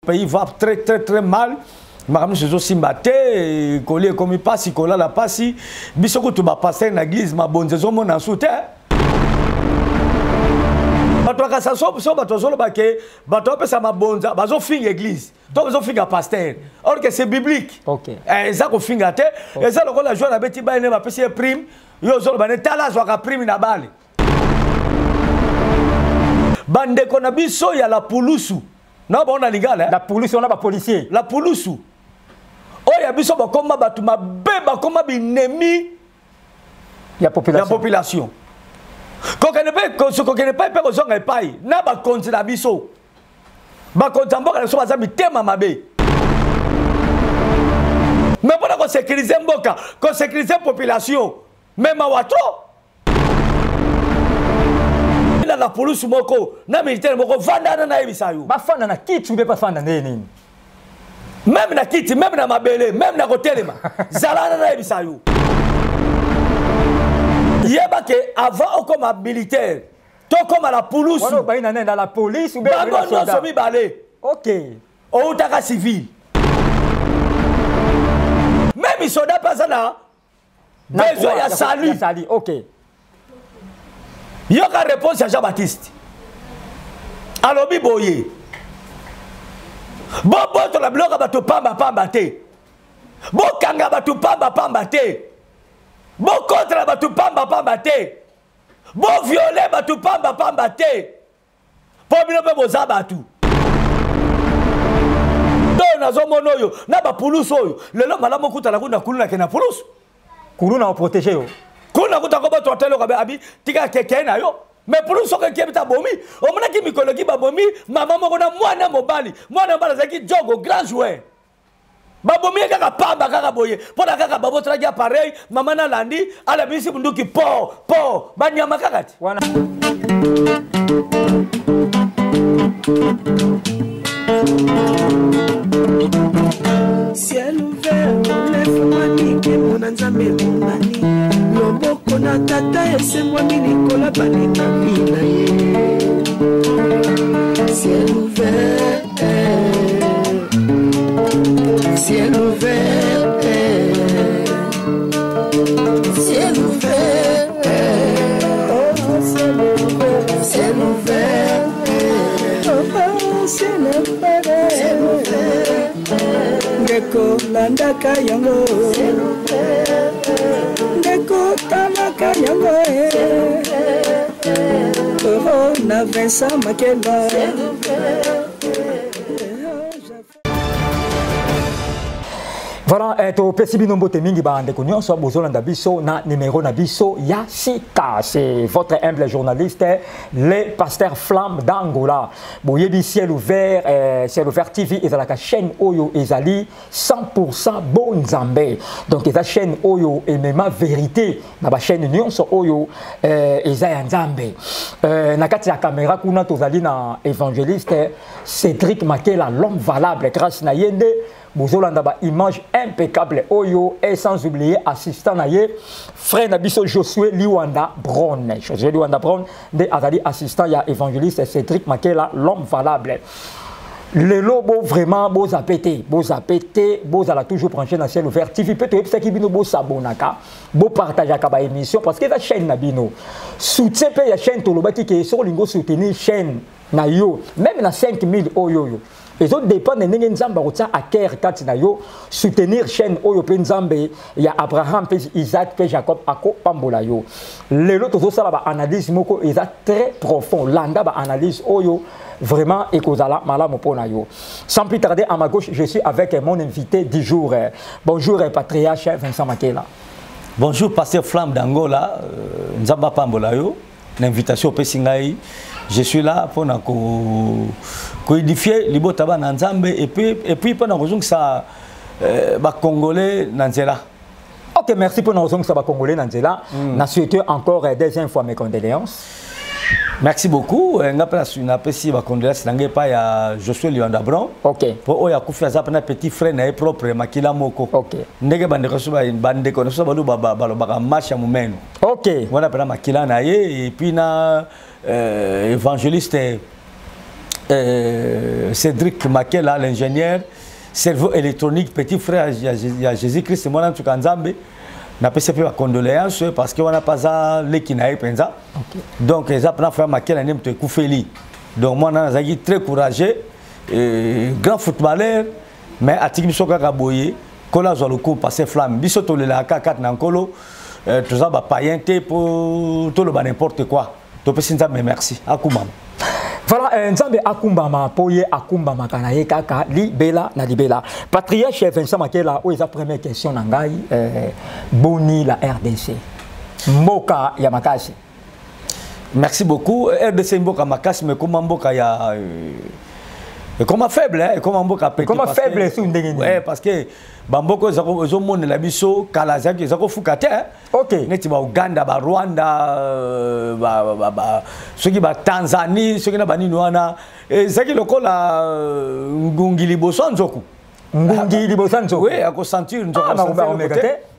pays va très mal. Maram Jojo Simbate, Collier comme il passe, Cola la passe, Bissoko tu vas passer dans l'église, ma bonne saison, mon en soutien. Batoka ça so batozo le baké, batoka ça ma bonne, bazo fin l'église. Donc bazo fin pasteur. Or que c'est biblique. OK. Ça ko fin gâté, et ça le la joie na beti ba ne ba pesi prime, yo zo ba ne tala zo ka prime na bali. Bande kona biso ya la pulusu. Na ba on a lingala. La police on a pas policier. La pulusu. Oh ya biso ba koma batu mabe ba koma binemi ya population. La population. Quand on ne pas pas besoin de payer, n'a pas compte la biso. Ba compte en boka so bazami tema mabe. Mais pour la sécuriser mboka, qu'on sécuriser population, même à wato. Il a la police moko, na militaire moko vanda na ibisayo. Ba fanda na kiti ou pas fanda nini. Même na kiti, même na mabele, même na kotelema. Zalana na ibisayo. Yeba que avant comme militaire, toi comme à la police. On va dans la police ou bien dans la soldat. OK. Ou taka civil. Même les soldats pas là. Besoin ya salut. OK. Yo ka réponse à Jean-Baptiste. Alors biboye. Bon to la bloka ba to pamba te. Bon kanga ba to pamba te. Bon contre batu pamba te. Bon violer batu pamba te. Pour bino pe boza batu. Do na zo mono yo, na ba puluso yo. Lelo malamo kuta la kuna kuluna kena puluso. Kuluna o protéger yo. Kuna kuta ko ba to telo ka be abi tika keke na yo. Mais puluso ke kebita bomi, o mona ki mikologi ba bomi, mama moko na mwana mobali. Mwana mbala zaki jogo grand joueur. Babomi kaka pamba kaka boye pona kaka babo tragia pareil mama na landi ala bisi bunduki po banyama kakati wana ciel ouvert lève-moi nique mon nzambe monani loboko na tata esemwa milikola balinga mina ye ciel ouvert ciel ouvert, ciel ouvert, oh, ciel ouvert, ciel ouvert, oh, ciel ouvert, ciel ouvert, Ngeko landaka yango, ciel ouvert, Ngeko talaka yango, oh, na Vincent Makeba, ciel ouvert. Voilà, to pesi binombo te mingi ba ndeko nyonso bozolanda biso na numéro na biso ya sika. C'est votre humble journaliste, le pasteur Flamme d'Angola. Boyebi ciel ouvert TV et la chaîne Oyo ezali 100% bon Nzambe. Donc eza chaîne Oyo et même vérité na ba chaîne nyonso Oyo eza Nzambe. Na kati ya caméra kuna tozali na évangéliste Cédric Makela, l'homme valable grâce na yende bozolanda ba image impeccable Oyo et sans oublier assistant naye frère Nabiso Josué Liwanda Brown. Josué Liwanda Brown de azali assistant ya évangéliste Cédric Makela, l'homme valable. Le lobo vraiment beaux appétés, beaux ala toujours branché dans ciel ouvert TV peut être qui bino beau s'abonaka, beau partager ka ba émission parce que la chaîne Nabino soutien pe ya chaîne tolobati ke so lingo soutenir chaîne na yo même na 5000 Oyo. Les autres dépendent de Nzamba à Ker Katinayo, soutenir chaîne Oyo Penzambe, il y a Abraham, Isaac, Jacob, Ako, Pambolayo. Les autres aussi, analyse moko, ils sont très profond. Landa, analyse Oyo, vraiment, et Kozala, Malamoponayo. Sans plus tarder, à ma gauche, je suis avec mon invité du jour. Bonjour, patriarche Vincent Makela. Bonjour, pasteur Flamme d'Angola, Nzamba Pambolayo. L'invitation au Pessingaï. Je suis là pour édifier les botaba Nzambe et puis pendant que ça Congolais Nanzela. Ok, merci pour nous que ça va Congolais Nanzela. N'a souhaité encore deuxième fois mes condoléances. Merci beaucoup. N'a pas si va condoléances n'angé pas ya Josué Liwanda Brown. Ok. Pour oya kufia za pana petit frère na propre Makila Moko. Ok. Ndege bande kosuba bande kono balu baba masha mumeno. Ok. Voilà pana Makila na ye et puis na évangéliste Cédric Makela, l'ingénieur, cerveau électronique, petit frère à Jésus-Christ, moi, je suis na PCP ma condoléances parce qu'on n'a pas ça l'équinaï penza. Donc les apprenants frère Makela n'aime te koufeli. Donc moi je suis très courageux, grand footballeur, mais à Tigbi Soka Gaboye, kola zoluku passer flamme. Biso to le la K4 nankolo, tout ça ba payenté pour tout le n'importe quoi. To pesinza mais merci. Akumam. Voilà, Nzambe akumbama poye akumbama kanaye kaka libela na libela. Patriarche Vincent Makela, où est la première question nangai boni la RDC. Mboka ya makasi. Merci beaucoup. RDC Mboka makasi mais comment Mboka ya comment faible hein, comment Mboka petit. Comment faible sous ndengeni. Ouais, parce que bamboko zo monde la biso kala zaki zako fukate. OK. Neti ba Uganda, ba Rwanda, ceux qui ba Tanzanie, ceux qui na bani wana zaki lokola ngungi liboso nzoku. Ngungi liboso nzoku. Oui, ako sentir nzoku.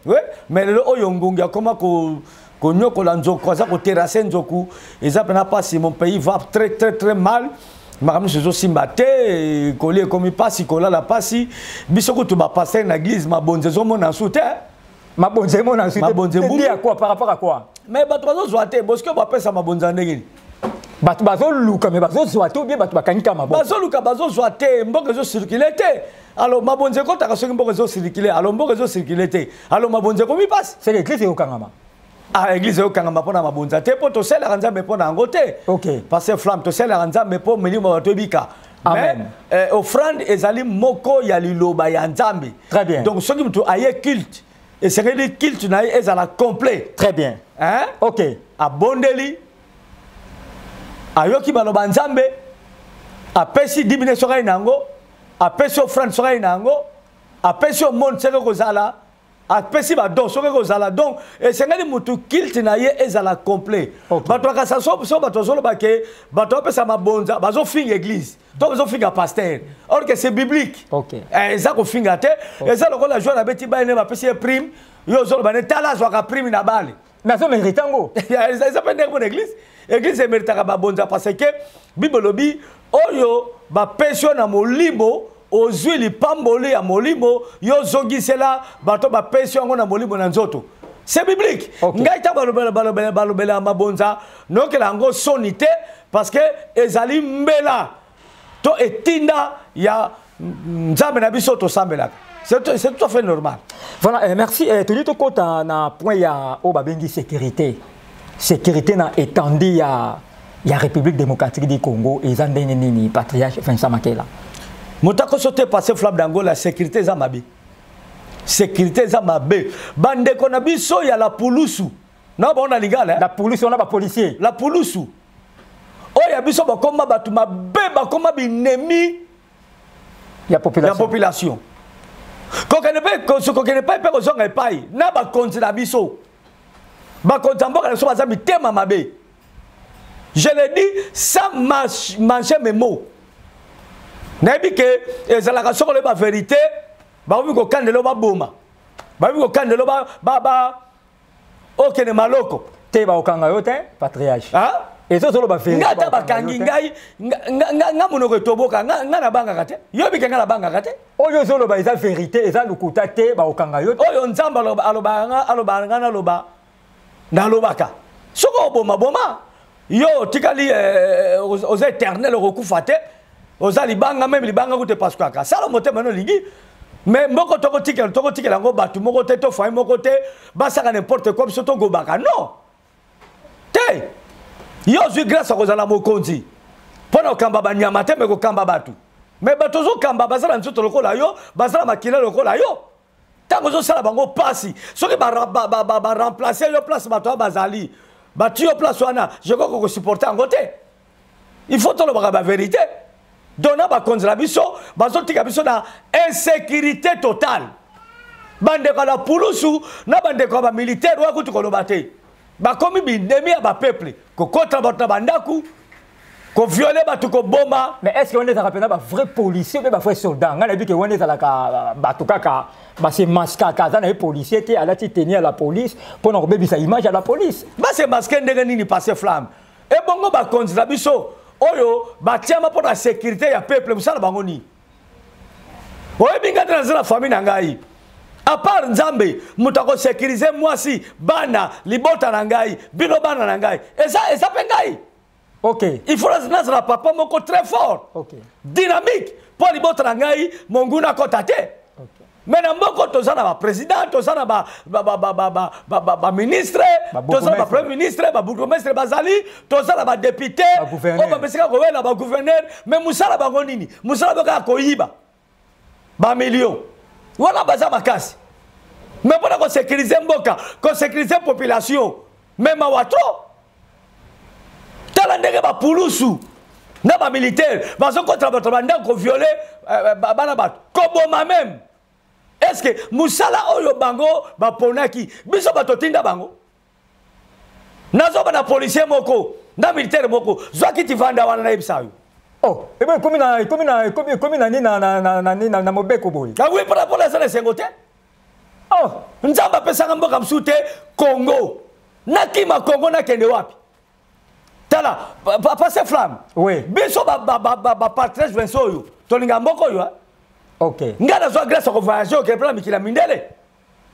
Oui, mais le oyo ngungi akoma ko nyokola nzoku, za ko terrasser nzoku, ezapa na passer mon pays va très mal. Makambo sezo simbate kolé comme il passe kola la passi biso ko to ba passer na église mabonze zo mona soute mabonze mona soute mabonze bu à quoi par rapport à quoi mais bato bazo zoate parce que ba pesa mabonze ndengeni bato bazo luka mais bazo zoate ou bien bato bakanika mabonze bazo luka bazo zoate mboka zo circuler te alors mabonze ko taka soki mboka zo circuler alors mboka zo circuler te alors mabonze ko mi passe c'est l'église yo kangama. Ah, l'église au Kangama pour ma bonne te pour to sel la ranza mais pour na ngote. OK. Parce que flamme to sel la ranza mais pour meni mo to bika. Amen. Offrande ezali moko ya liloba ya nzambe. Très bien. Donc ce qui tu aye culte et c'est que culte na ezala complet. Très bien. Hein? OK. Abondeli. Ayoki baloba nzambe. Apesi dibine soka inango. Apesi offrande soka inango. Apesi au monde c'est que kozala. Apesi ba don soka kozala donc c'est ngani mutu culte na ye ezala complet. Bato ka sa so bato zolo ba ke bato apesa mabonza bazo finga église. Donc bazo finga pasteur. Or que c'est biblique. OK. Eza ko finga te, eza lokola joie na beti ba ene ba pesi prime, yo zolo ba ne tala zo ka prime na bale. Mais ça mérite ngo. Eza pas une bonne église. Église mérite ka ba bonza parce que Bible lobi oyo ba pension na molimo ozwi lipamboli ya molimo yo zongisela bato ba pension ngo na molimo na nzoto. C'est biblique. Ngai ta balobela mabonza nokela ngo sonité parce que ezali mbela to etinda ya nzambe na biso to sambela. C'est tout à fait normal. Voilà, merci. Tu dis que na point ya o babengi sécurité. Sécurité na étendue ya République démocratique du Congo et zandene nini patriarche Vincent Makela. Motako sote passé flamme d'Angola, sécurité za mabe. Sécurité za mabe. Bande kona biso ya la pulusu. Na ba on a lingala. La police on a ba policier. La pulusu. Oh ya biso ba koma batu mabe ba koma binemi ya population. La population. Ko kene pas pe ko zonga epai. Na ba konti na biso. Ba konti mboka na so baza bitema mabe. Je le dis sans manger mes mots. Nabi que ezalaka sokole ba vérité ba wi ko kandelo ba boma ba wi ko kandelo ba okene maloko te ba okanga yo te patriarche ah ezo solo ba vérité ngata ba kangi ngai nga monoko toboka nga na banga kate yo bi kenga na banga kate oyo solo ba eza vérité eza lukuta te ba okanga yo oyo nzamba aloba na lobaka soko boma yo tikali aux éternels rekufate oza libanga même libanga ko te pasquaka sala motema no lingi mais moko toko tikela ngo batu moko te to fay moko te basaka n'importe quoi biso to gobaka non te yo zui grâce à kozala mokonzi pona okamba banyama te me ko kamba batu mais bato zo kamba basala nzoto lokola yo basala makila lokola yo tango zo sala bango pasi soki ba remplacer yo place bato bazali batu yo place wana je crois ko supporter ngote il faut to lo ba vérité. Dona ba konzela biso bazo tika biso na insécurité totale bande ko la pulusu na bande ko ba militaire wa kutu ko lobate ba komi bindemi ya ba peuple ko kontra bata bandaku ko violer batu ko bomba. Mais est-ce qu'on est rappelé ba vrai policier ou ba vrai soldat ngana bi ke wone za la ka batu kaka ba se masque kaza na policier te ala ti tenir la police pour na rebebisa image à la police ba se masque ndenge nini passer flamme et bongo ba konzela biso oyo batiama pour la sécurité ya peuple musala bango ni oyebi ngati naza na famille na ngai à part nzambe mutu akosécurize mwasi bana libota na ngai bino bana na ngai eza mpe ngai. Ok. Il faut naza na papa moko très fort, dynamique po libota na ngai monguna kota te. Mais na mboko toza na ba président, toza na ba ministre, toza na ba premier ministre, ba bourgmestre bazali, toza na ba député, ba mesika ko wela ba gouverneur, mais musala bango nini? Musala baka ko yiba. Ba million. Wala baza makasi. Mais pour ko sécuriser mboka, ko sécuriser population, même wato. Tala ndenge ba pulusu. Na ba militaire, bazo contre ba banda ko violer bana ba koboma même. Est-ce que musala oyo bango ba ponaki biso batotinda bango nazo bana policier moko na militaire moko zwaki tivanda wana na ibisayo oh ebe komi na ni na mobeko boy ka oui pour la ça sengote oh nzamba pesa mboka msute Congo na kima Congo na kende wapi tala passer flamme oui biso ba partage vensoyo tolinga mboko yo. Ok. Ngana zo grâce au voyage au Kepla mikila mindele.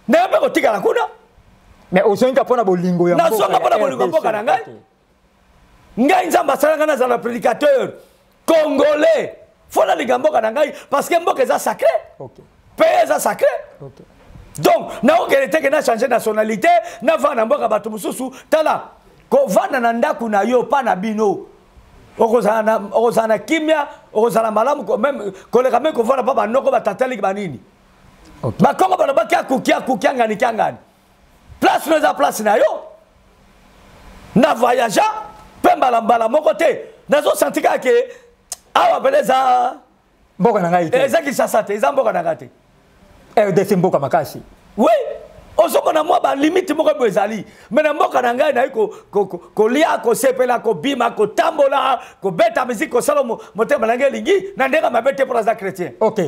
Na mbe ko tika kuna. Mais osonga pona bolingo ya mboka. Na songa pona bolingo mboka na ngai. Ngai nzamba salanga na za prédicateur congolais. Fona linga mboka na ngai parce que mboka est sacré. OK. Pays est sacré. OK. Donc na okelete ke na changer nationalité, na vana mboka batu mususu tala. Ko vana na ndaku na yo pa na bino. Ozana kimia, ozana malamu même koleka même ko vana papa noko batateli banini. OK. Ba kongo bana ba kukia ngani kangani. Place no place na yo. Na voyage pemba la mbala moko te. Nazo sentika ke awa beleza mboka na ngai te. Ezaki sasa te, ezamboka na ngate. RDC mboka makasi. Oui. Osoko na mwa ba limite moko bezali mais na mboka na ngai na ko lia ko sepela ko bima ko tambola ko beta musique ko salomo motema na ngai lingi na ndenga mabete pour les chrétiens. OK.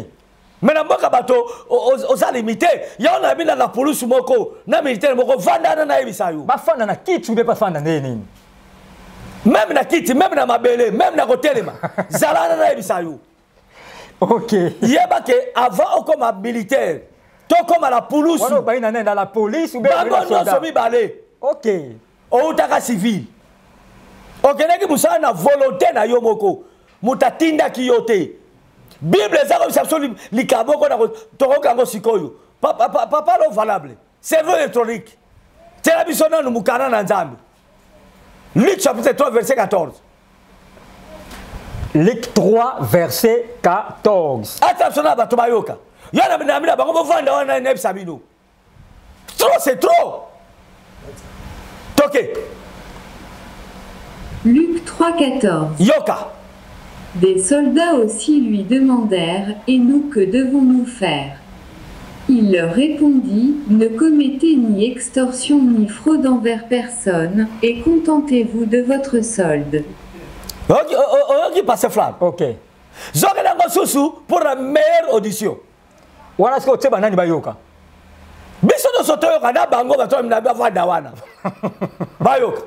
Mais na mboka bato oza limité ya na bila la police moko na militaire moko vanda na ebisayo ba fanda na kiti be pas fanda nini même na kiti même na mabele même na kotelema zalana na ebisayo. OK. Yeba ke avant comme militaire to comme la police wano ba ina na la police ou bien la soldat. OK. O utaka civil. Okeneki musala na volonté na yo moko. Mutatinda kiyote. Bible zako bisabso likaboko na tokoka ngo sikoyo. Papa lo valable. Cerveau électronique. Tela bisona no mukana na nzambe. Luc chapitre 3 verset 14. Luc 3 verset 14. Attention ba to bayoka. Yana mina bango bovanda wana na ebisabino. Trop c'est trop. Toké. Luc 3,14. Yoka. Des soldats aussi lui demandèrent « Et nous, que devons-nous faire ?» Il leur répondit « Ne commettez ni extorsion ni fraude envers personne, et contentez-vous de votre solde. » Ok, passe flamme. OK. Zokelango susu pour la meilleure audition. Voilà ce que tu banani bayoka. Biso no sotoyoka na bango bato na bavanda wana. Bayoka.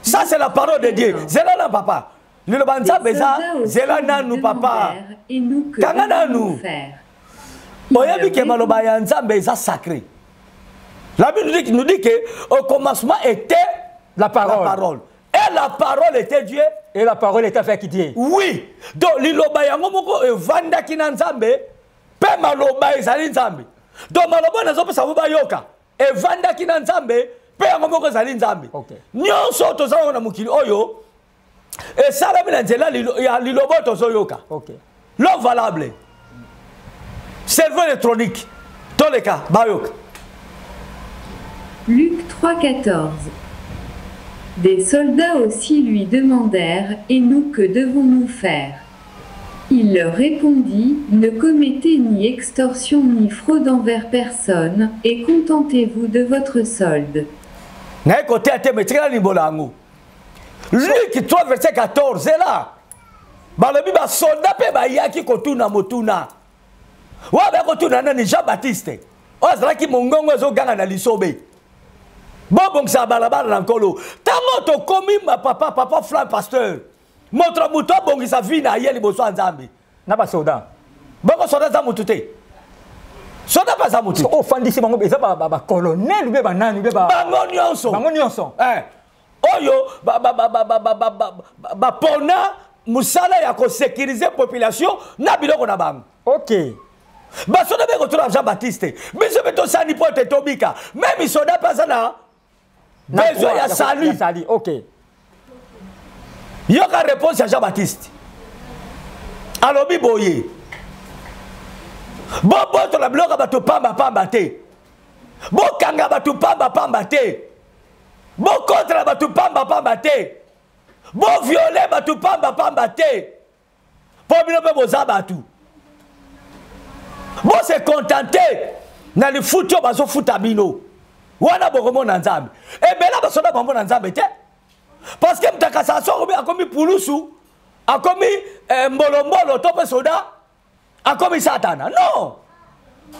Ça c'est la parole de Dieu. Zela na papa. Le banza beza zela na nous papa. Et nous, que Kangana devons-nous nous. faire? Oyebi ke maloba ya nzambe eza sacré. La Bible nous dit que au commencement était la parole. Et la parole était Dieu. Et la parole était avec Dieu. Oui. Donc liloba yango moko evanda kina nzambe. Pe maloba ezali nzambe. Donc maloba nazo pesa ba yoka. Evanda kina nzambe pe yango moko ezali nzambe. Okay. Nyonso tozala na mukili oyo et sala bila nzela ya lilobo tozo yoka. OK. L'eau valable. Cerveau électronique. Dans les cas bayoka. Luc 3,14. Des soldats aussi lui demandèrent « Et nous, que devons-nous faire ?» Il leur répondit « Ne commettez ni extorsion ni fraude envers personne, et contentez-vous de votre solde. » Luc 3 verset 14 est là. Balobi ba soldat pe ba yaki kotuna motuna. Wa ba kotuna na Jean Baptiste. O azalaki mongongo ezo ganga na lisobe. Bon ça balabala na nkolo. Tango to komi ma papa flan pasteur. Montre muto bongi sa vie na yeli boso nzambe. Na ba soda. Boko soda za mutute. Soda pas za mutute. O fandisi bango eza ba colonel be ba nani be ba. Bango nyonso. Bango nyonso. Oyo ba pona musala ya ko sécuriser population na biloko na bango. OK. Basoda be ko tola Jean Baptiste. Biso beto sani pote tobika. Même soda pas na besoin ya salut. OK. Yoka réponse à Jean Baptiste. Alobi boye. Bobo to la bloka ba to pamba te. Bo kanga ba to pamba te. Bo contre ba to pamba te. Bo violer ba to pamba te. Po bino pe boza ba tu. Bo se contenter na li futo ba so futa bino. Wana bokomo na nzambe. E bela ba soda bombo na nzambe te. Parce que mtakasa so a commis pulusu, a commis mbolombolo tope soda, a commis satana. Non.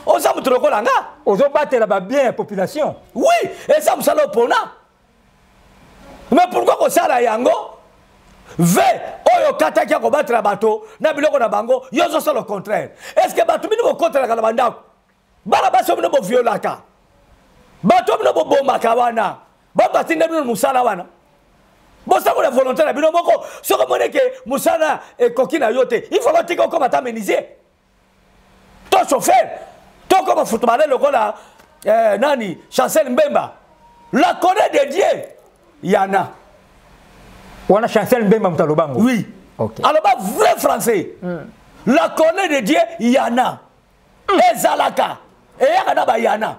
On s'en montre le langa. On s'en battre la bien la population. Oui, et ça me salo pona. Mais pourquoi qu'on sala yango? Ve oyo kata kia ko battre la bateau, na biloko na bango, yo so le contraire. Est-ce que bateau bino contre la banda? Bala baso bino bo violaka. Bateau bino bo bomba kawana. Ba batinga bino musala wana. Bon, ça, la volonté, la binomoko, ce que que Moussana et Kokina Yote, il faut que tu comme à t'améniser. Ton chauffeur, toi comme footballeur, le gars Nani, Chancel Mbemba, la connaît de Dieu, Yana. On a Chancel Mbemba Mtalobango. Oui. Ok. Alors, vrai français, la connaît de Dieu, Yana. Et Zalaka, et Yana Yana.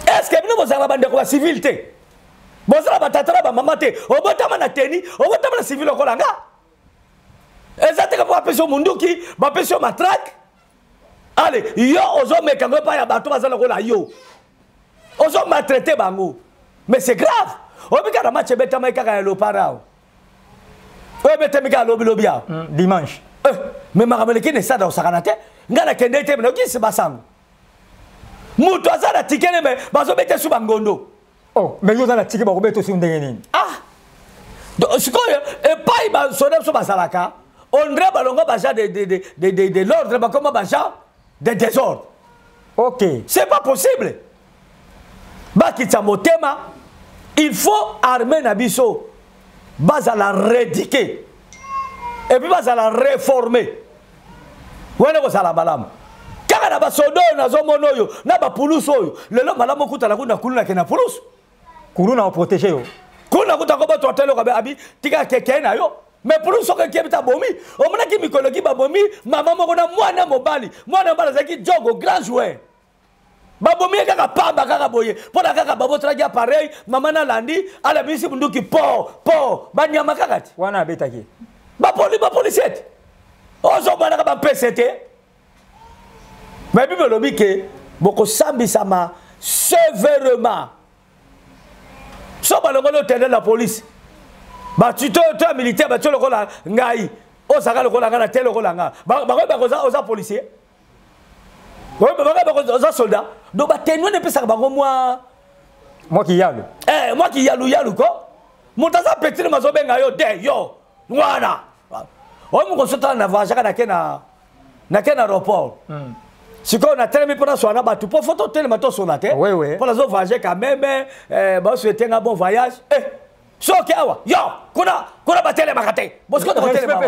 Est-ce que nous avons une civilité? Vous avez une mamate, vous avez une tenue, vous avez une civil au Kolanga. Exactement, vous avez un munduki, vous avez un matraque. Allez, yo, vous avez un peu de bateau, vous avez un yo. Vous avez maltraité bango. Mais c'est grave. Vous avez un match de un parao. Vous avez un lobby. Dimanche. Mais je ne sais pas si c'est dans Sakanate. Je ne sais pas si c'est dans Mutu azala tikene me bazo bete su bangondo. Oh, mais yo za la tike ba ko beto su ndenge nini? Ah. Donc ce que et pas il ba sonem so basalaka, on dirait balongo baja de l'ordre ba comment baja de désordre. OK. C'est pas possible. Ba kitsa motema, il faut armer na biso bazala rédiquer. Et puis bazala réformer. Wana ko sala balam. Na ba sodo na zo monoyo na ba puluso yo lelo malamu kutala kuna kuluna kena puluso kuluna o protéger yo kuna kutako ba totelo ka abi tika keke na yo mais puluso ke kebita bomi o mona ki mikologi ba bomi mama moko na mwana mobala zaki jogo grand joueur ba bomi kaka pamba kaka boye pona kaka babo tragi appareil mama na landi ala bisi bunduki po ba nyama kaka ti wana betaki ba policier ozo bana ka ba PCT. Mais Bible lobi que boko sambi sama sévèrement. So ba longo tende la police. Ba tu to militaire ba tu lo kola ngai. O saka lo kola ngana telo kola nga. Ba ko oza policier. Ba ko oza soldat. Do ba tenwe ne pesa ba ngo moi qui yalu. Moi qui yalu ko. Mutaza petit mazo benga yo de yo. Ngwana. O mo ko sota na vaja na kena aéroport. Si on a tellement pour soi na batu pour photo tellement to sonate. Oui. Pour la zo voyager quand même ba souhaiter un bon voyage. So kawa. Yo, kuna batele makate. Bosko de hotel ma.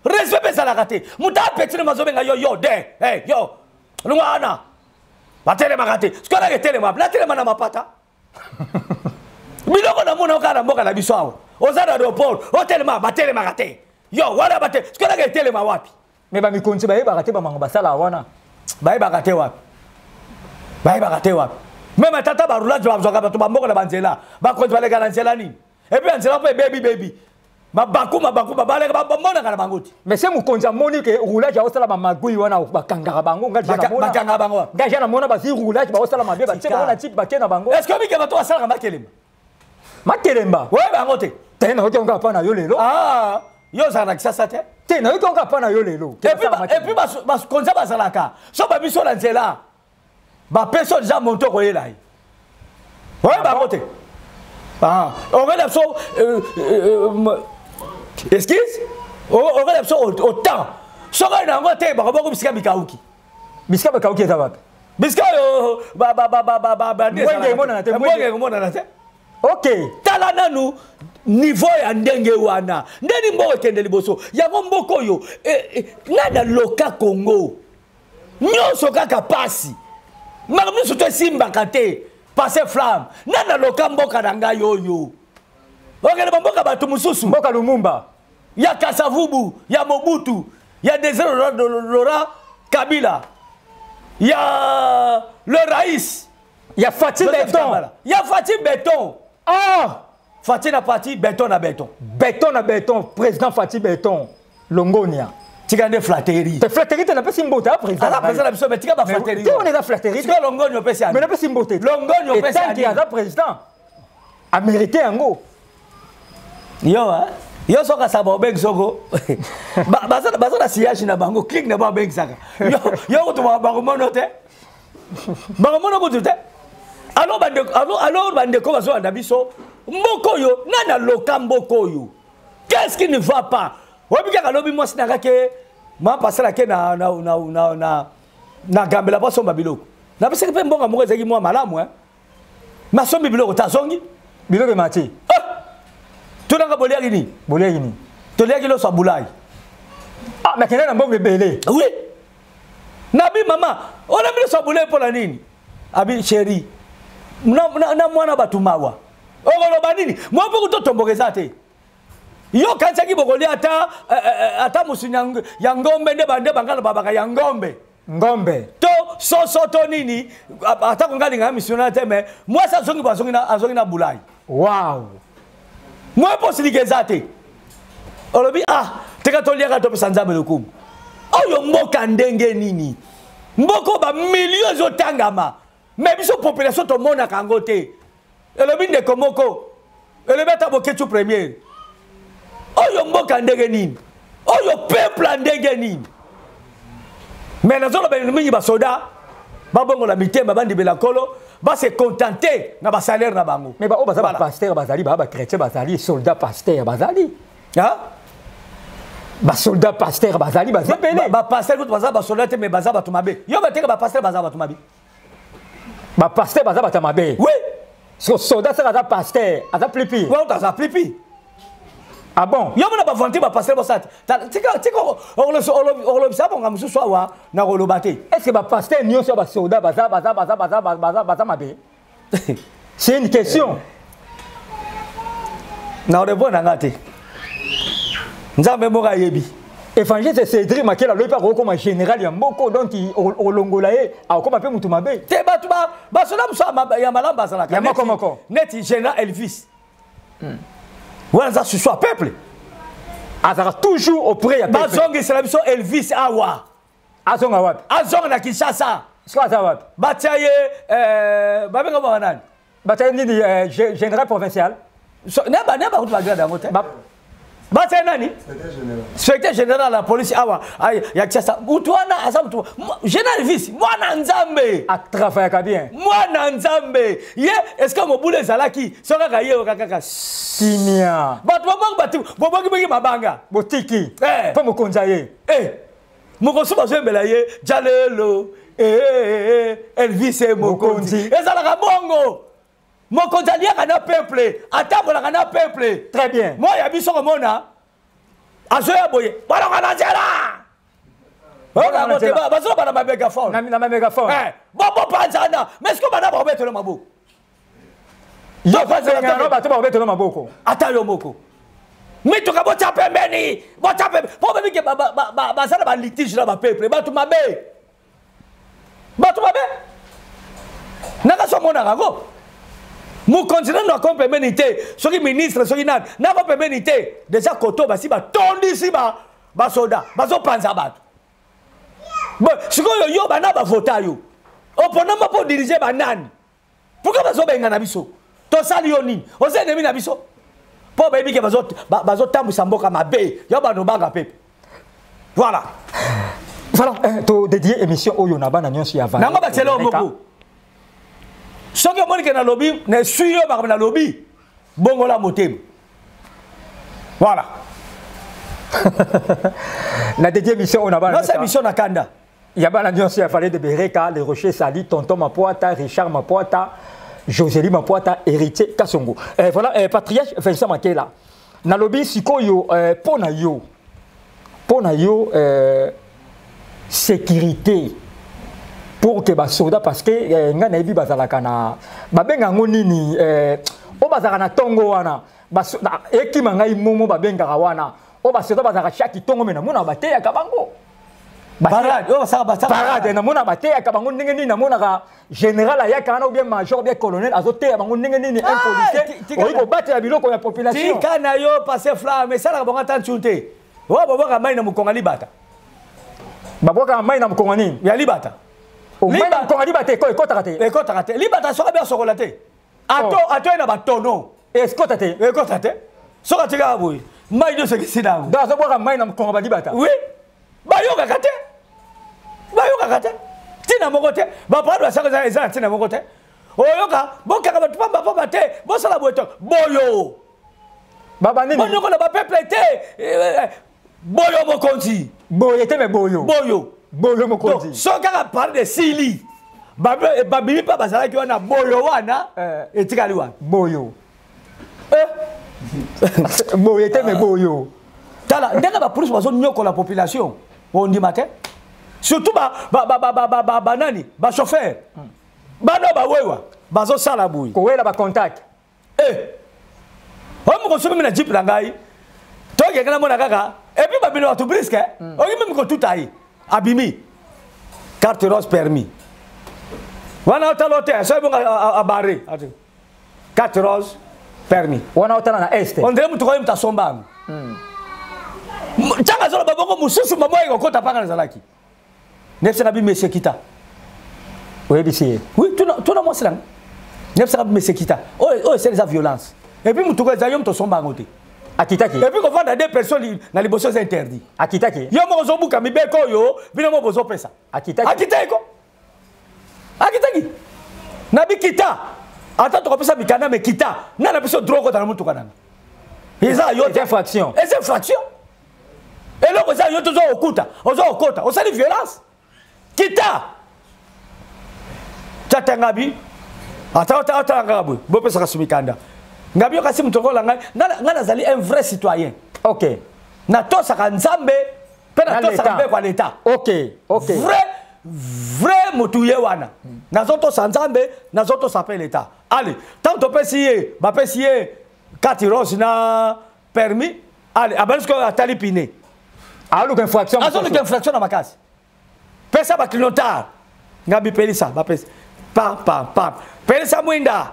Respect ça la raté. Muta petit mazo benga yo de. Yo. Ngwana. Batele makate. Ce qu'on a tele ma, la tele na mapata. Biloko na mona okana mboka na biso awo. Oza na aéroport, hotel ma batele makate. Yo, wala batele. Ce qu'on a tele ma wapi. Mais ba mi konti ba yeba raté ba mango basala wana. Ba bakate wapi même tata ba roulage ba zoka ba to ba moko na banzela ba ko ba lega na nzela nini et puis nzela po baby ba baku ba lega ba mona kana bangoti mais c'est mukonza monique roulage a osala ba magui wana ba kangara bango ngaji na mona ba kangara bango ngaji na mona ba si roulage ba osala mabe ba tsela na type ba kena bango est-ce que mike ba to asala ka makelemba ouais bangote tena hoto nga pa na yo lelo yo za na kisasa te tena hoto nga pa na yo lelo et puis ba konza ba salaka so ba biso na nzela ba personne déjà monto ko yela ouais bangote Ah, on regarde ça. Excuse? On regarde ça au temps. Ce qu'on a encore été, on va voir Bisca Bikauki. Bisca Bikauki est à Bisca, ok. Talana nous niveau ya ndenge wana. Ndeni mbo kende liboso. Yango mboko yo. Nana loka Congo. Nyonso kaka pasi. Makamni soto simba kate. Passer flamme. Nana loka mboka nanga yoyo. Okende mboka batu mususu. Mboka Lumumba. Ya Kasavubu, ya Mobutu, ya Désiré Laurent Kabila. Ya le Raïs. Ya Fatih Béton. Ya Fatih Béton. Ah! Fatih na Fatih, Béton na Béton. Béton na Béton, président Fatih Béton. Longonia. Tigande flatterie. Te flatterie, tu n'as pas simboté à président. Ah, président, mais tu n'as pas flatterie. Tu on est dans flatterie. Tu as Longonia, mais tu n'as pas simboté. Longonia, mais tu as président. Américain, en gros. Yo, hein? Yo soka sabo beng soko. Baza siyashi na bango click na ba beng saka. Yo to ba mono te. Ba mono ko te. Alors bande ko bazo na biso. Mboko yo nana loka mboko yo. Qu'est-ce qui ne va pas? Obika ka lobi mo sinaka ke ma pasala ke na gambela ba somba biloko. Na biseke pe mbonga moko ezaki mo malamu hein. Ma sombi biloko ta zongi. Biloko mati. Tu n'as pas bolé à Guinée. Bolé à Guinée. Tu l'as dit que soit boulaye. Ah, mais tu n'as pas belé. Oui. Nabi maman, on a mis le soit boulaye pour la nini. Abi chéri. Na moi na batumawa. Oh lo banini. Moi pour tout tomber rezate. Yo kanza ki bokoli ata musunyang yangombe ne bande bangala babaka yangombe. Ngombe. To soto nini ata kongali ngami missionnaire te mais moi ça zongi azongi na boulaye. Wow. Moi possibilité zate. Olobi teka toliaka to pesanza melokum. Oyo mboka ndenge nini. Mboko ba millions zotangama. Mais biso population to mona kangote. Olobi de komoko. Olobi ta boketu premier. Oyo mboka ndenge nini. Oyo peuple ndenge nini. Mais nazolo ba mingi ba soda. Ba bongo la mitemba bandi bela kolo. Ba se contenter na ba salaire na bango. Mais ba o bazali pasteur bazali ba chrétien bazali soldat pasteur bazali. Hein? Ba soldat pasteur bazali bazepele. Ba pasteur ko bazaba soldat mais bazaba tumabe. Yo ba teka ba pasteur bazaba tumabe. Ba pasteur bazaba tumabe. Oui. So soldat ça bazaba pasteur, aza plipi. Ouais, on t'a plipi. Ah bon? Yo mona ba vanter ba pasteur bosat. Tika on le sabo ngam so wa na rolobate. Est-ce que ba pasteur nyo so ba soldat baza mabe? C'est une question. Na répondre ngate. Nzambe moka yebi. Évangile Cédric Makela loyi pa comme général ya mboko donc olongolaye akoma pe mutu mabe. Te batu ba sola musa ya malamba sala ka. Ya moko. Net général Elvis. Voilà ça ce soit peuple. Azara toujours auprès ya peuple. Bazongi c'est la mission Elvis awa. Azonga wapi? Azonga na Kinshasa. Siko za wapi? Bataye babenga banani? Bataye nini général provincial? Neba kutu bagrade yangote. Bataye nani? Secrétaire général la police awa ya Kinshasa. Utwana asabu général Elvis mwana nzambe. A travailler bien. Mwana nzambe. Ye est-ce que mobule zalaki soka ka ye kaka Timia. Batu batu boboki biki mabanga. Botiki. Po mokonza ye. Mokonzi bazembela ye jalelo Elvis et mokonzi. Ezalaka bongo. Mokonzi aliaka na peuple, atambolaka na peuple. Très bien. Moi ya biso komona azoya boye. Bana kana jela. Bana moteba bazo bana ba mégaphone. Na mégaphone. Bobo panzana. Mais est-ce que bana ba obetelo maboko? Yo panzana no ba to ba obetelo maboko. Ata yo moko. Mito ka bota pembeni. Bota pembeni. Po bebi ke ba sala ba litige na ba peuple. Ba tu mabe. Naka so mona rango. Mon continent n'a pas pembeni ce qui ministre ce qui n'a pas pembeni déjà koto ba si ba tondi si ba soda. Ba so panza ba. Bon, ce que yo ba na ba vota yo. Opona ma po diriger ba nani. Pourquoi ba so benga na biso? To sali yo ni. O se nemi na biso. Po baby ke bazo tambusa mboka mabe yo bano banga pepe. Voilà. Voilà, to dédié émission oyo na bana nyonso ya vana. Nanga ba telo moko. Soki omoni ke na lobby, na suyo ba na lobby. bongola motema. Voilà. La deuxième mission, on a non, c'est mission na Kanda. Il y a pas l'ambiance, il a fallu de Bereka, les Rochers Sali, Tonton Mapoata, Richard Mapoata, Josélie Mapoata, héritier Kassongo. Voilà, patriarche Vincent Makela. Nalobi sikoyo pona yo sécurité pour que ba soda parce que ngana ebi bazalaka na babenga ngonini o bazaka na tongo wana ekima ngai momo babenga wana o basoda bazaka chaque tongo mena mona bateya kabango parade o basaka parade na mona bateya kabango ndenge nini na mona ka général ayaka na ou bien major bien colonel azoteya bango ndenge nini un policier o ko batela biloko ya population tika na yo passer flamme ça la bonga tanchunte o babaka mai na mukonga libata babaka mai na mukonga nini ya libata o mai na mukonga libata ko ekotaka te libata soka bien sokola te ato na batono ekota te soka tika boy mai do seki sidango da zo boka mai na mukonga libata oui bayoka kate tina moko te baprado basaka eza tina moko te oyoka bokaka batu pamba te bosala boyeto boyo baba nini bonyokola bapeuple te boyo mokonzi boye te me boyo mokonzi so kaka parle de sili babimi mpa bazalaki wana boyo wana etikali wana boyo boye te me boyo tala ndenge bapolisi bazonyokola population ondima te surtout banani bachauffeur bano bawewa bazosala boye kowela bacontact omokosomi na jipe na ngai tokenge na mona kaka epuis babino bato briske oki memi kotuta ye abimi carte rose permis wana otala ote so ebonga abare carte rose permis wana otala na este ondire mutu koye mutu asombango ntango azola babongo mosusu mamo ekokota mpanga nazalaki nefisaka bi monsieur kita oyebisi ye oui tuna mwasi nanga nefisaka bi monsieur kita oyo esala eza violence epuis mutu koye eza yo mutu osombango te akitaki epuis kovanda deux personnes na liboso eza interdit akitaki yo moko ozobuka mibeko oyo bino mo bozopesa akitaki na bikita ata tokopesa mikanda me kita nana biso droit okota na mutuka nanga eza yo te infraction eloko eza yo tozo okota osali violence kita tata ngabi ata ngabi bopesaka sumikanda ngabi okasi mutu okola ngai nazali un vrai citoyen ok natosaka nzambe mpe natosaka mpe kwa leta ok vrai mutu ye wana nazotosa nzambe nazotosa mpe leta ale ntango topesi ye bapesi ye kati rose na permis ale abalisiko atali pine azoluka infraction na makasi pesa baclinotar ngabi pelisa bapesi pam pelisa mwinda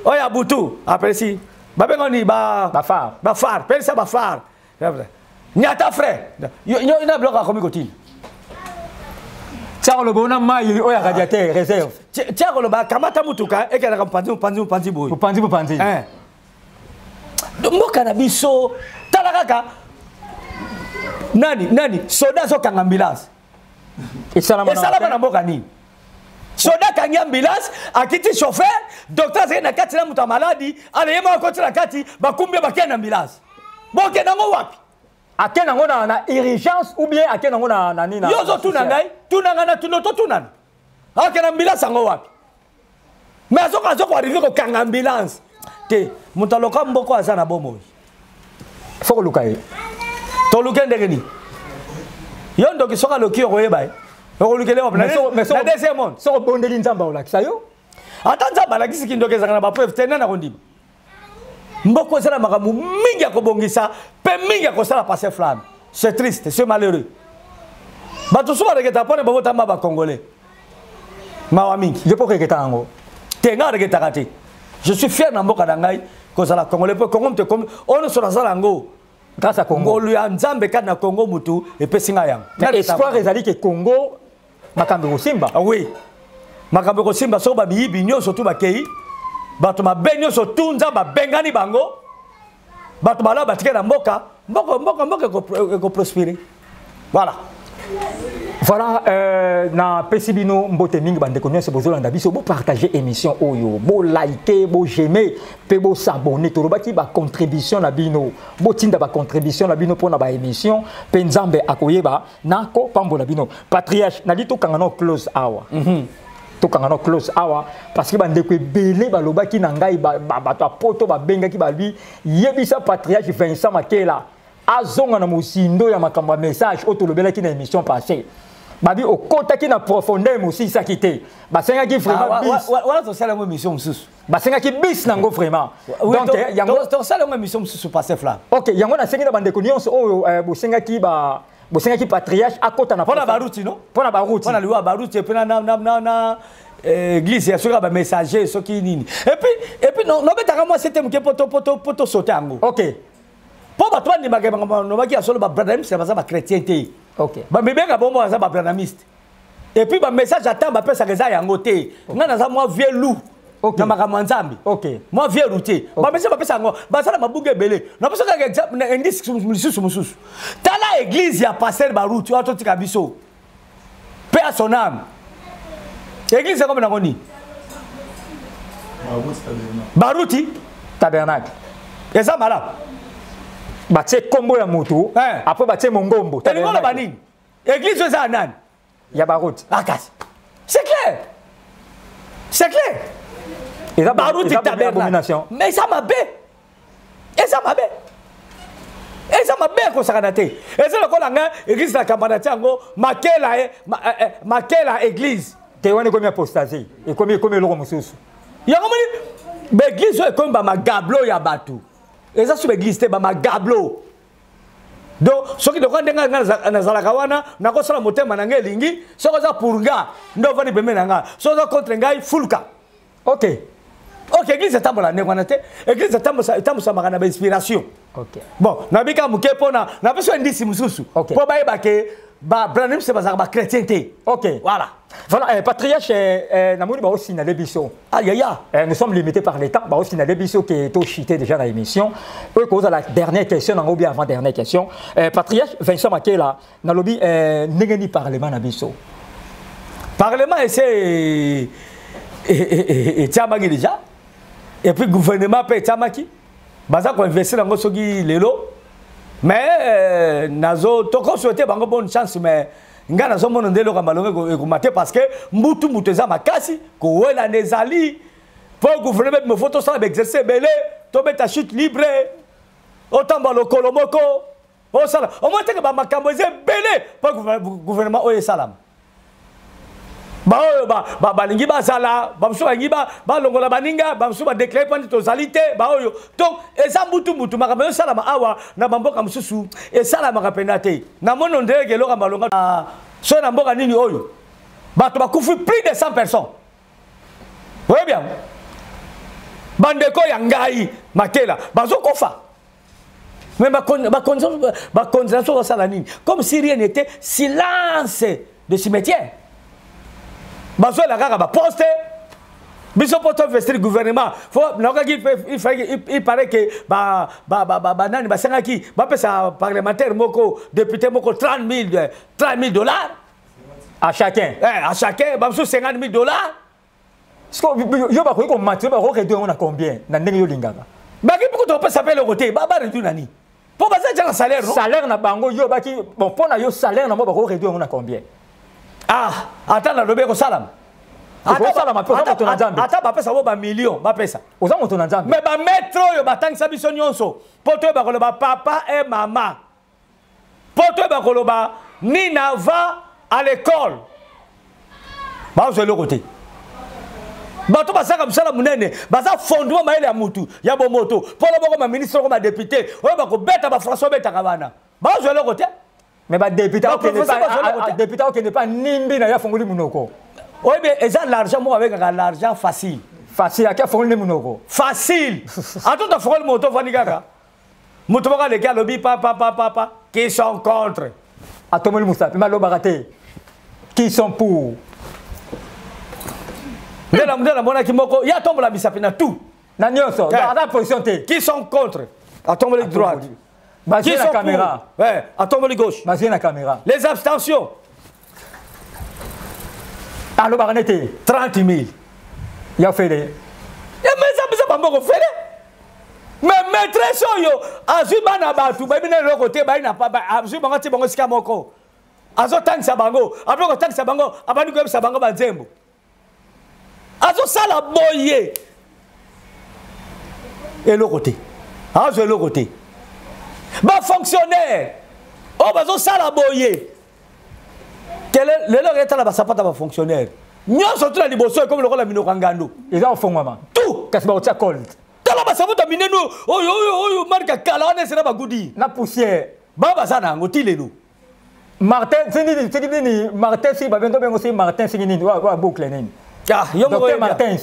oya butu apelisi babenga ni bafar pelisa bafar nyata frère yo ina bloka akomi kotini tiako loba ona mai oyo radiateur réserve tiako loba kamata mutuka ekelaka mpanzi boye bupanzi mboka na biso tala kaka nani soda azokanga ambulance esalama na mboka nini soda akangi ambulance akiti chauffeur docteur azali na kati na moto maladi aleyema akoti na kati bakumbi bakende na ambulance bokende yango wapi akende yango na urgence ou bien akende yango na nini yo ozotuna ngai tunanga na tuno totunana akende ambulance yango wapi mais azokoarrive kokanga ambulance te moto aloka mboko aza na bomoi fo koluka ye toluke ndenge nini yo ndoki soki aloki okoyeba ye okolukele wapi na deuxième monde soko bondeli nzambe olakisa yo ata nzambe alakisiki ndoki ezalaka na bapreuve te nani akondima mboko ezala makambo mingi ya kobongisa mpe mingi ya kosala passe flamme c'est triste c'est malheureux bato so bareketa mpona babotamba bacongolais mawa mingi yo mpo kokeketa yango te ngai areketaka te je suis fier na mboka na ngai kozala congolais mpo congo mte oyo nyonso nazala yango grâce à Congo ngolu ya nzambe kati na Congo mutu epesi ngai yango espoir ezali ke Congo makambo kosimba oui makambo kosimba soko babiyibi nyonso tu bakei bato mabe nyonso tu nzambe abengani bango bato bala batike na mboka ekoprospire voilà Voilà, na pesibino mbote mingi bande konyo se bozo landa biso bo partager émission oyo, bo liker, bo j'aimer, pe bo s'abonner, to robaki ba contribution na bino, bo tinda ba contribution na bino pona ba émission, pe nzambe akoyeba na ko pambola bino. Patriarche na dito kangano close hour. To kangano close hour parce que bande ko belé ba lobaki na ngai ba to poto ba benga ki ba lui yebisa patriarche Vincent Makela azonga na musindo ya makamba message otolobela ki na émission passée. Babi au côté qui na profondeur aussi ça quitté basenga qui vraiment bis wala to sala mo mission mususu basenga qui bis nango vraiment donc yango to sala mo mission mususu passé fla OK yango na sengi na bande ko nyonso o bosenga ki patriarche akota na pona baruti no pona baruti pona liwa baruti pe na église ya soka ba messager soki nini et puis non betaka moi c'était mke poto sauter yango OK po ba toi ni no ba ki asolo ba brother c'est ba chrétienté. OK. Ba bébéka bombo za ba branamiste. Et puis ba message attend ba pesa keza yango te. Nga na za moi vieux loup. OK. Na makambo nzambi. OK. Moi vieux routier. Ba message ba pesa ngo ba sala mabuge belé. Na pesa ka exemple na indice mususu. Tala église ya pasteur ba route wa to tika biso. Paix à son âme. Église comme na ngoni. Baruti tabernacle. Eza mala. Batie kombo ya mutu après batie mongombo tabernacle banini église eza nani ya baruti akasi c'est clair et ça baruti tabernacle mais ça m'a bé ko sakana te et ça le kolanga église la campagne tiango makela église te wani komi apostasie et komi loko mususu yango moni ba église e komi ba magablo ya batu. Et ça, c'est l'église, c'est ma gablo. Donc, ce qui est en train de Zalakawana, n'a pas la moteur manangé lingi, ce que ça pour gars, nous va dire benanga, ce que ça contre un gars fulka. OK. OK, l'église est à la néganate, l'église est à sa marana inspiration. OK. Bon, nabika muke pona, n'a pas besoin d'isi mususu. OK. Pour baïba que ba branim c'est ba chrétienté. OK. Voilà. Voilà, patriarche namoni ba aussi na lebiso. Nous sommes limités par le temps. Ba aussi na lebiso qui est au chité déjà dans l'émission. Pour cause la dernière question, ou bien avant dernière question. Patriarche Vincent Makela na lobi ngeni parlement na biso. Parlement c'est tiamaki déjà. Et puis gouvernement peut tiamaki. Baza ko investir dans soki lelo. Mais nazo to ko souhaiter bango bonne chance mais nga nazo mono ndelo ka malonge ko maté parce que mbutu eza makasi ko wela nezali pour gouvernement me photo ça exercer belé to beta chute libre otamba lokolo moko o sala o mo teke ba makambo eze belé pour gouvernement o salam ba lingi ba sala ba mso bangi ba longola baninga ba mso ba déclarer pandi to zalité ba oyo donc eza mbutu makambo sala ma awa na bamboka mususu e sala makapenda te na mono ndege loka malonga so na mboka nini oyo bato bakufi plus de 100 personnes. Vous voyez bien bandeko ya ngai Makela bazo kofa mais ba condamnation sala nini comme si rien n'était, silence de cimetière. Bazo la kaka ba poste biso poto investir gouvernement faut il paraît que nani ba sengaki ba pesa parlementaire moko député moko 30 000 dollars à chacun à chacun ba 50 000 dollars yo ba ko match ba ko réduire on a combien na ndenge yo lingaka ba ki pour to pesa pe le côté ba réduire nani pour ba ça salaire non salaire na bango yo ba ki bon pona yo salaire na mo ba ko réduire on a combien. Ah, attends la lobe ko salam. Attends ba pesa ba million, ba pesa. Oza moto na nzambe. Mais ba metro yo batangisa biso nyonso. Poto ba koloba papa et maman. Poto ba koloba Nina va à l'école. Ba zo le côté. Ba to ba saka msala munene, ba za fondement maele ya mutu, ya bomoto. Polo boko ma ministre ko ma député, oyo ba ko beta ba François beta kabana. Ba zo le côté. Mais bah député qui n'est pas nimbi na ya fongoli munoko. Oui mais ça l'argent moi avec l'argent facile. Facile à qui fongoli munoko. Facile. À tout à fongoli moto fani kaka. Moto baka les gars lobby papa qui sont contre. À tomoli musapi malo baraté. Qui sont pour. Ndela mona kimoko ya tombola bisapi na tout. Na nyonso, na position te. Qui sont contre. À tombola droite. Basé la caméra. Ouais, à tomber les gauche. Basé la caméra. Les abstentions. Alors, baranete 30 000. Il y a fait les. Mais ça pas beaucoup fait. Mais maîtresse yo, azu bana batu, ba bina le côté ba ina pa ba azu bango ti bango sika moko. Azo tangisa bango, après ko tangisa bango, abani ko bisa bango ba nzembo. Azo sala boye. Et le côté. Azo le côté. Ba fonctionnaire. Oh bazo sala boye. Quel est le loreta la ba sapata ba fonctionnaire. Nyo surtout la liboso comme le rôle la minokangando. Ils ont fond maman. Tout. Qu'est-ce que tu as cold? Tala ba sabuta mineno. Oh marka kala on est na ba goudi. La poussière. Baba sana ngotile no. Martin, c'est ni Martin si ba bendo bengo si Martin si ni wa boucle ni. Ah, yo mo Docteur Martin.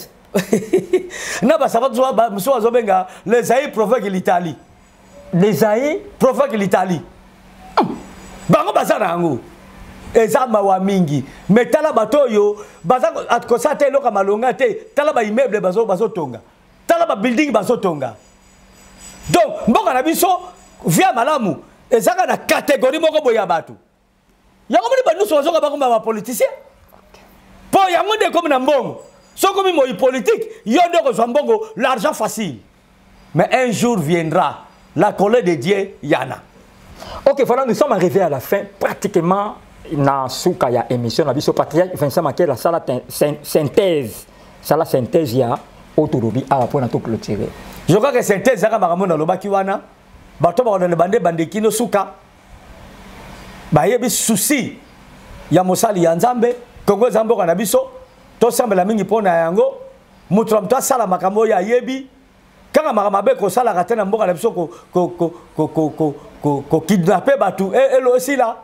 Na ba sabuta so ba so azobenga les Zaï provoque l'Italie. Les Zaï provoque l'Italie. Bango basana ngo. Ezama wa mingi. Mais tala batoyo baza atkosate loka malonga te. Tala ba immeuble bazo tonga. Tala ba building bazo tonga. Donc mboka na biso via malamu ezaka na catégorie moko boya batu. Yango moni ba nusu bazoka bakoma ba politicien. Po yango de comme na mbongo. So comme moi politique, yo ndoko zo mbongo l'argent facile. Mais un jour viendra la colère de Dieu yana. Ok, voilà, nous sommes arrivés à la fin pratiquement. Na souka ya émission na biso patriarche Vincent Makela sala synthèse sala synthèse ya autorobi a pour na to clôturer. Je crois que synthèse zaka makamona lobaki wana bato ba na bande kino souka ba yebi souci ya mosali ya nzambe kongo zambo na biso to sambela mingi pona yango mutu mtu sala makambo ya yebi kanga makamabe ko sala katena mboka na biso ko kidnapper batu elo aussi là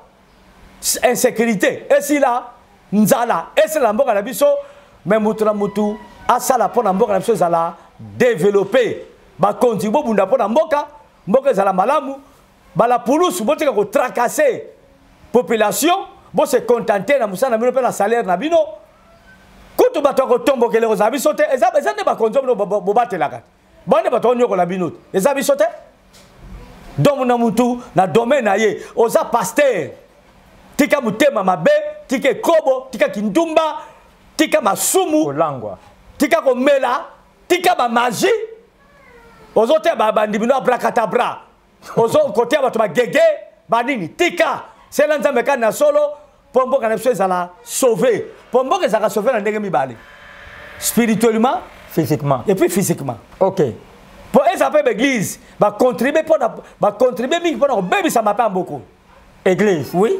insécurité et si là nzala et c'est la mboka na biso mais mutu asala pona mboka na biso zala développer ba contribuer bunda pona mboka zala malamu bala pulusu botika ko tracasser population bo se contenter na musana mino pe na salaire na bino kutu bato ko tombo kele ko za biso te eza ne ba konzo bo batelaka bande bato nyoko la bino eza biso te donc na mutu na domaine na ye oza pasteur tika mutema mabe, tika kobo, tika kindumba, tika masumu, kolangwa, tika komela, tika ba magie. Ozo te ba bandibino abracadabra. Ozo côté ba to ba gege, ba nini tika. C'est l'anza meka na solo, pombo kana biso ezala sauver. Pombo ke zaka sauver na ndenge mibale. Spirituellement, physiquement. Et puis physiquement. OK. Pour eza pe l'église, ba contribuer mingi pour na bébé ça m'appelle beaucoup. Église. Oui.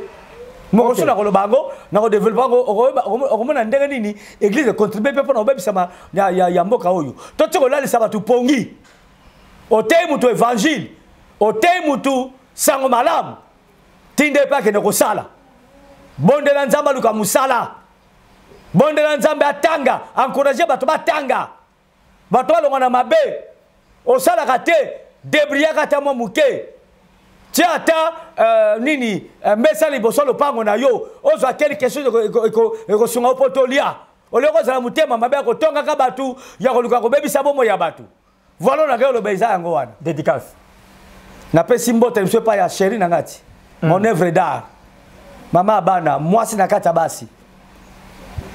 Mon na ko lobango na ko développer ko mona ndenge nini église contribuer pe pona obebisa ma ya mboka oyo to tiko la lisaba tu pongi otei mutu évangile otei mutu sango malamu tinde pa ke ko sala bonde la nzamba luka musala bonde la nzamba atanga encourager bato batanga bato balonga na mabe osala kate debriya kata mo muke tiata nini mesa liboso lopango na yo ozwa quelque chose ko sunga opotolia oleko zala mutema mabe ko tonga ka batu ya ko luka ko bebisa bomo ya batu voilà na ke lo beza yango wana dédicace na pesi mbote mso pa ya chérie na ngati mon œuvre d'art mama bana mwasi na kata basi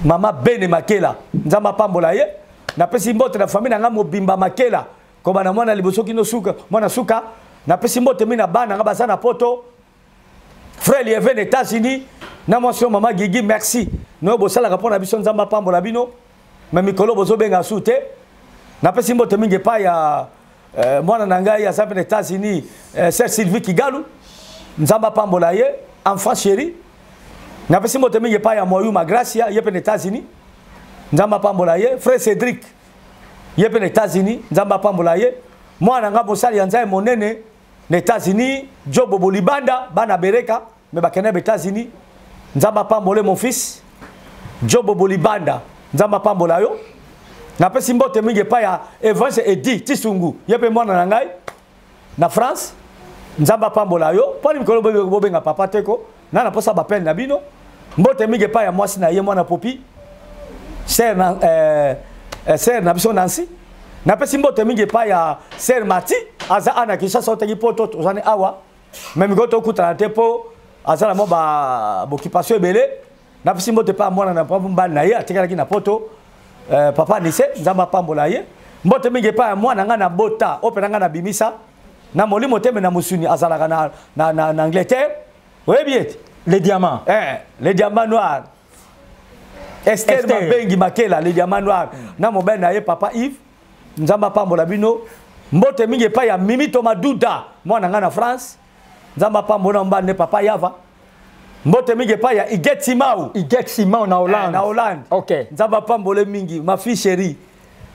mama Bene Makela nzamba pambola ye na pesi mbote na famille na nga mobimba Makela ko bana mwana liboso kino suka mwana suka na pesi mbote mina bana nga basana poto frère lié des États-Unis na motion mama Gigi merci no bosala ka pona biso nzamba pambola bino mais mikolo bozo benga sute na pesi mbote mingi pa ya mwana nanga ya sape des États-Unis Sœur Sylvie Kigalu nzamba pambola ye enfant chéri na pesi mbote mingi pa ya Moyu Magracia ye pe des États-Unis nzamba pambola ye frère Cédric ye pe des États-Unis nzamba pambola ye mwana nga bosali ya nzae monene les États-Unis Jobo Bolibanda bana bereka me bakene aux États-Unis nzamba pambole mon fils Jobo Bolibanda nzamba pambola yo na pesi mbote mingi pa ya Evans Edi Tisungu yepe mwana na ngai na France nzamba pambola yo poni mikolo bobenga papa teko na posa ba peine na bino mbote mingi pa ya mwasi na ye mwana popi ser na biso Nancy na pesi mbote mingi pa ya Ser Mati aza ana kisha sauta kipoto tozane awa même goto kutana tepo aza na mo ba occupation ebele na pesi mbote pa mwana na mbani na ye atikalaki na poto papa Nise nzamba pambola ye mbote mingi pa mwana nga na bota opena nga na bimisa na molimo teme na musuni azalaka na Angleterre oui bien les diamants les diamants noirs Esther Mabengi Makela les diamants noirs na mobile na ye papa Yves nzamba pambola bino mbote mingi pa ya Mimi Thomas Duda mwana nga na France nzamba pambola mbane papa Yava mbote mingi pa ya Iget Simau na Hollande na Hollande OK nzamba pambole mingi ma fille chérie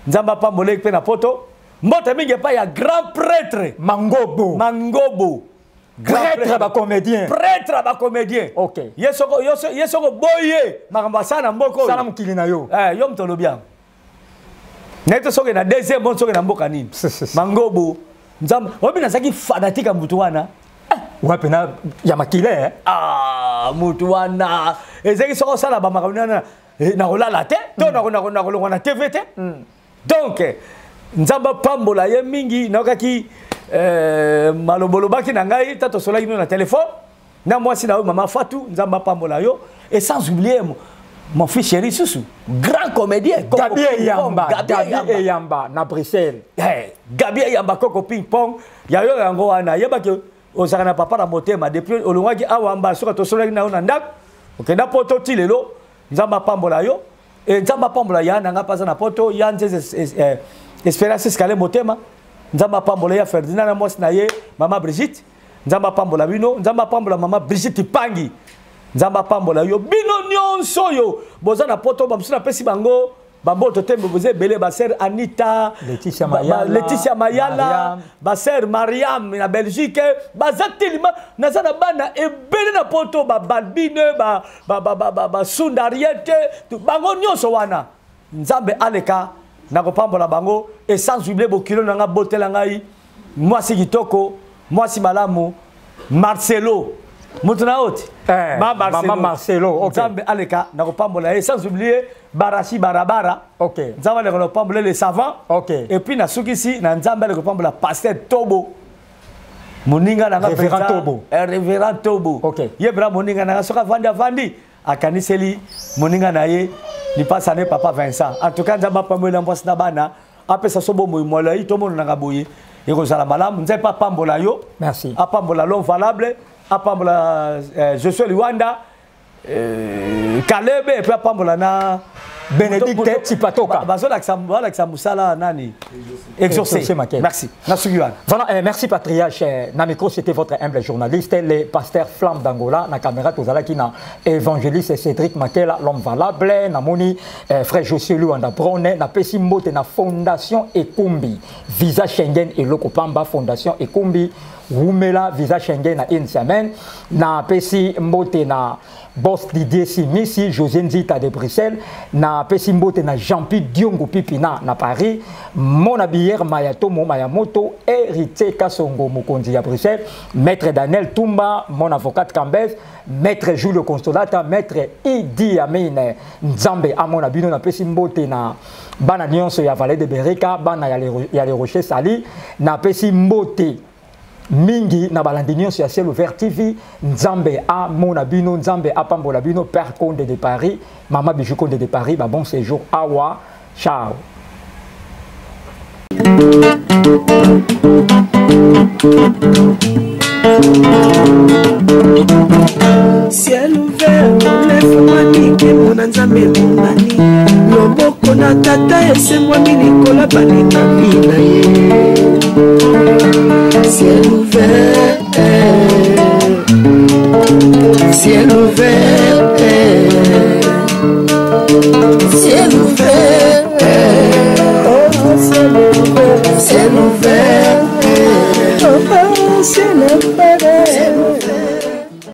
nzamba pambole pe na poto mbote mingi pa ya grand prêtre Mangobo prêtre ba comédien OK yesoko boye makamba sana mboko sana mukili na yo yo mtolo bien neto soke na deuxième bon soke na mboka nini Mangobo nzamba wapi nazaki fanatique mbutu wana wapi na ya makile mutu wana ezeki soko sala ba makamuna na kolala te to na TV te donc nzamba pambola ye mingi nakaki malobolo baki na ngai tato solaki na téléphone na mwasi na mama Fatou nzamba pambola yo et sans oublier mon fils chéri Susu grand comédien Gabi Eyamba na Bruxelles Gabi Eyamba koko ping pong ya yo yango wana yebaki ozaka na papa na motema depuis olongaki awamba soka to solaki na na ndak okenda poto ti lelo nzamba pambola yo et nzamba pambola ya nanga paza na poto ya nzeze Espérance Scalé motema nzamba pambola ya Ferdinand na mwasi na ye mama Brigitte nzamba pambola bino nzamba pambola mama Brigitte Pangi nzamba pambola yo bino nyonso yo boza na poto bamsu na pesi bango bamboto tembe boze belé ba sœur Anita Laetitia Mayala ba sœur Mariam na Belgique bazatilima nazana bana ebele na poto ba Balbine ba Sundariete bango nyonso wana nzambe aleka nakopambola bango et sans oublier bokilo nanga botela ngai mwasi kitoko mwasi malamu Marcelo mutuna oti mama Marcelo OK nzambe aleka nakopambola et sans oublier Barashi Barabara OK nzambe nakopambola les savants OK et puis na sukisi na nzambe nakopambola pasteur Tobo moninga nanga révérend Tobo OK yebra moninga nanga soka vandi akaniseli moninga na ye ni passe année papa Vincent en tout cas nzamba pambola mwasi na bana apesa sobo moimola yi to mona nanga boye et kozala malamu nzambe pa pambola yo merci apambola l'homme valable apambola Joshua Liwanda Kalebe et puis apambola na Bénédicte Tipatoka bazola ka musala nani exaucé merci voilà merci patriarche na micro c'était votre humble journaliste le pasteur Flamme d'Angola na caméra tozalaki na évangéliste Cédric Makela l'homme valable na moni frère Joshua Liwanda Brone na pesi mbote na fondation Ekumbi visa Schengen et Lokopamba fondation Ekumbi Wumela visa Schengen na une semaine na pesi mbote na boss Didier Simisi José Nzita de Bruxelles na pesi mbote na Jean-Pierre Diongo Pipina na Paris mon abiyer Mayatomo Mayamoto héritier Kasongo Mokonzi à Bruxelles maître Daniel Tumba mon avocat Cambès maître Julio Consolata maître Idi Amin Nzambe amona bino na pesi mbote na bana nyonso ya Vallée de Bereka bana ya les Rochers Sali na pesi mbote mingi na balandi nyonso ya Ciel Ouvert TV nzambe a mona bino nzambe a pambola bino père Conde de Paris maman Bijou Conde de Paris ba bon séjour awa ciao Ciel ouvert, lève-moi nike mona nzambe mongani loboko na tata esemwa milikola balinga bina ye ciel ouvert, ciel ouvert, ciel ouvert, oh ciel ouvert, ciel ouvert, oh ciel ouvert.